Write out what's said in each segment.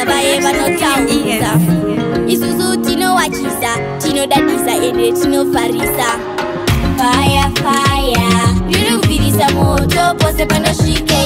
Vanotaurisa vaye vanotaurisa. Isusu tinowachisa, tinodadisa ende tinofarisa. Fire, fire, ndiri kupirisa moto pose panosvike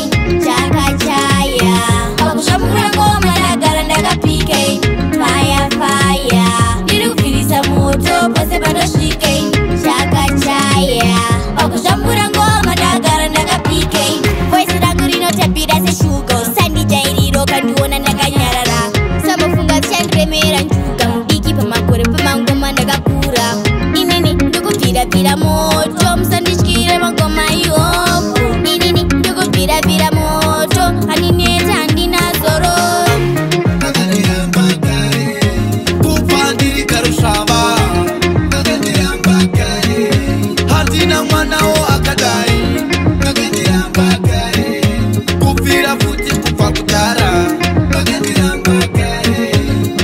chakachaya. Pakushamukura ngoma ndagara ndakapike. Fire, fire, ndiri kupirisa moto pose panosvike chakachaya. Pakushamukura ngoma ndagara ndakapike. Voice rangu rinotapira seshuga, usandijairiro kandiona ndakanyarara. Samofunga tichandiremera njuga, mudiki pamakore pamangoma ndakakura. Inini ndikubvira moto, musandityire mangoma ihopo. Inini ndikubvira moto, handineta handina zoro. Kubva ndiri karusvava, handina mwanawo akadai. Kubvira futi kubva kudhara,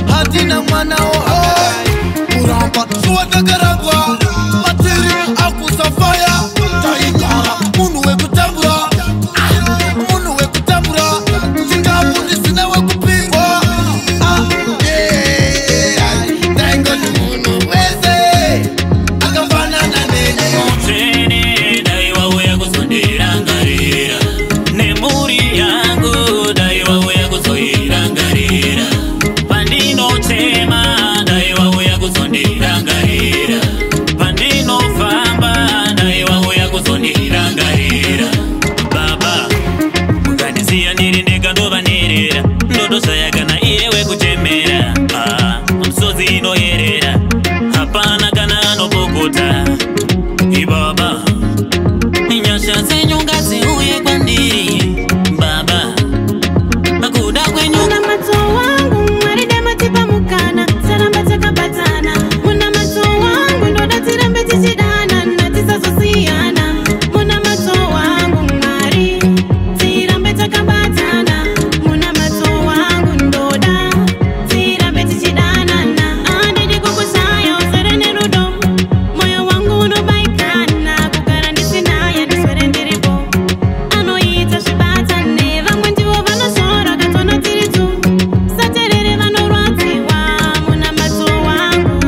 handina mwanawo akadai. Kuramba suwa ndakarangwa, matiri akusafaya. Taigara munhu wekutambura, munhu wekutambura, chingavu ndisina wekupingwa. Ndaingoti munhu wese akafanana neni. Mutsvene dai wauya kuzondirangarira, nemhuri yangu dai wauya kuzoirangarira. Pandinochema dai wauya kuzondirangarira, pandinofamba dai wauya kuzondirangarira. Baba mukandisiya ndiri ndega ndovanerera, ndotoshaya kana iye wekuchemera. Misodzi inoyerera, hapana kana anopokota. Ibaba nyasha dzenyu ngadziuye kwandiri. Baba nakuda kwenyu. Muna mato wangu mwari dematipa mukana, saramba takabatana. Muna mato wangu ndoda tirambe tichidana, natisazosiyana. Muna mato wangu mwari tirambe takabatana. Muna mato wangu ndoda tirambe tichidana. Andidi kukusaya usere nerudo, moyo wangu unobaikana. Kugara ndisinaya ndiswere ndiripo, anoita zvibatane. Vamwe ndivo vanosora katona tiri tu, saterere vanorwadziwa. Muna mato wangu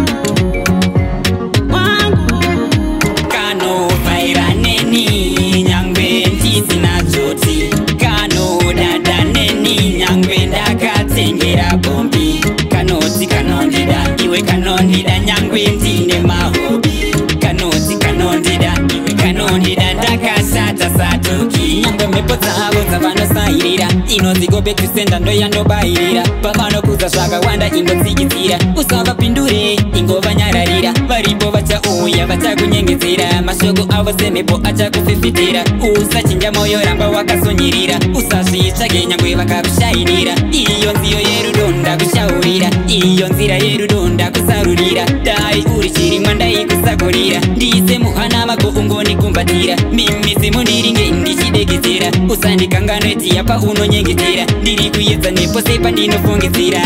Kanobvaira neni nyangwe ndisina dzoti, kanodada neni nyangwe ndakatengera bombi. Kanoti kanondida iwe kanondida nyangwe ndine mahobi. Kanoti kanondida iwe kanondida ndakasata satuki. Nyangwe mhepo dzavo dzavanosairira, inonzi gobe tusenda ndoyandobairira. Pavanokuza zvakawanda ingotsikitsira, usavapindure ingovanyararira. Varipo vachauya vachakunyengedzera, mashoko avo semhepo achakufifitira. Usachinja moyo ramba wakasonyirira, usazvitsvage nyangwe vakakushayinira. Iyo nziyo yerudo ndakushaurira, iyo nzira yerudo ndakusarurira. Dai uri chirimwa ndaikusakurira, ndise muhana mako ungonikumbatira. Mimi simundiringe ndichidekedzera, usandikanganweti yapa unonyengetera. Ndiri kuedza nepose pandinofungidzira,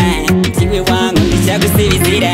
ndiwe wangu ndichakusevedzera.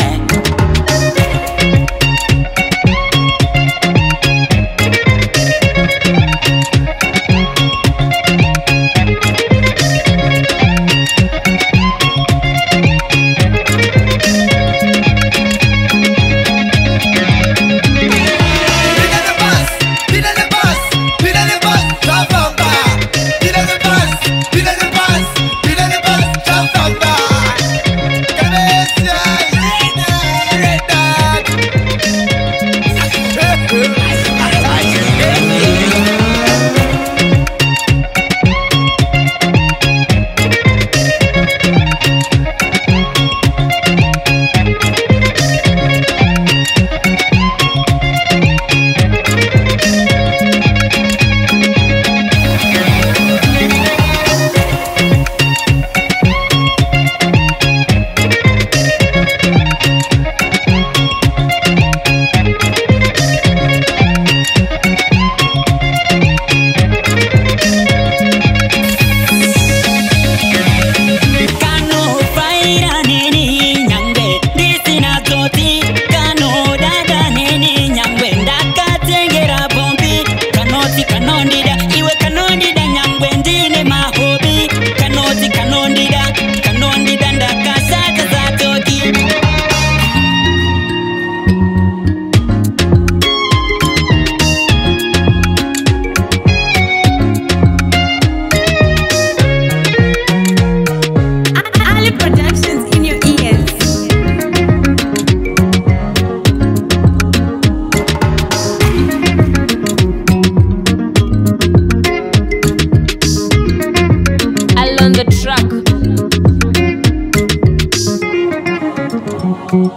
Thank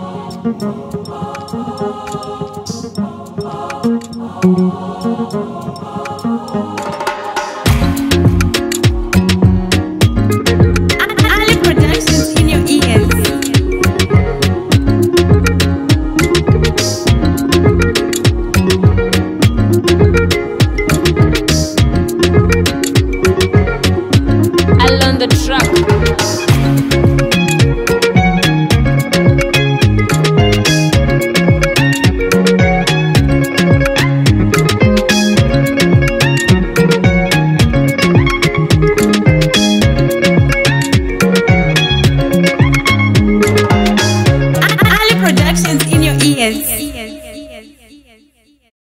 you.